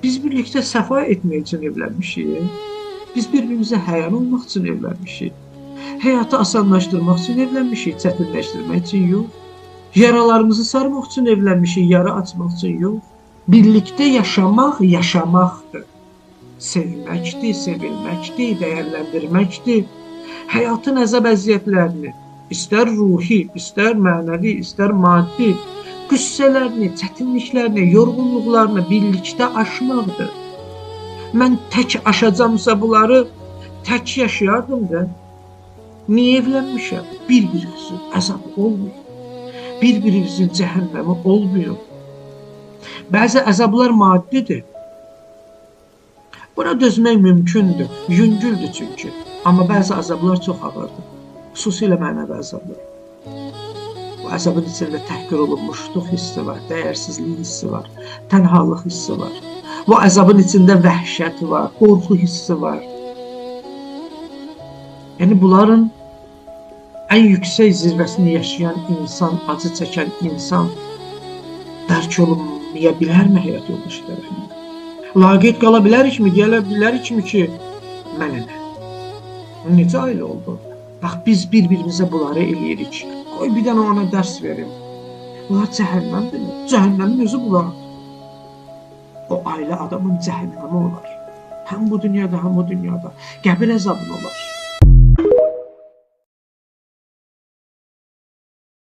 Biz birlikdə səfa etmək üçün evlənmişik. Biz bir-birimizə həyan olmaq üçün evlənmişik. Həyatı asanlaşdırmaq üçün evlənmişik, çətinləşdirmək üçün yox. Yaralarımızı sarmaq üçün evlənmişik, yara açmaq üçün yox. Birlikdə yaşamaq yaşamaqdır. Sevməkdir, sevilməkdir, dəyərləndirməkdir. Həyatın əzab-əziyyətlərini, istər ruhi, istər mənəvi, istər maddi, qüssələrini, çətinliklərini, yorğunluqlarını birlikdə aşmaqdır. Mən tək aşacamsa bunları tək yaşayardım da. Niyə evlənmişəm? Bir-birimizin əzabı olmuyor. Bir-birimizin cəhənnəmi olmuyor. Bəzi əzablar maddidir. Buna dözmək mümkündür, yüngüldür çünki. Amma bəzi əzablar çox ağırdır. Xüsusilə mənəvi əzablar. Bu əzabın içində təhqir olunmuşluq hissi var, dəyərsizlik hissi var, tənhalıq hissi var. Bu əzabın içində vəhşət var, qorxu hissi var. Yəni bunların ən yüksək zirvəsini yaşayan insan, acı çəkən insan dərk olunmaya bilərmi həyat yoldaşı tərəfindən? Laqeyd qala bilərikmi, deyə bilərikmi ki, mənə nə? Necə ailə oldu? Bax, biz bir-birimizə bunları eləyirik. Qoy bir dənə ona dərs verim. Bunlar cəhənnəmdir. Cəhənnəmin özü bunlar. O ailə adamın cəhənnəmi olar. Həm bu dünyada, həm bu dünyada. Qəbir əzabı olar.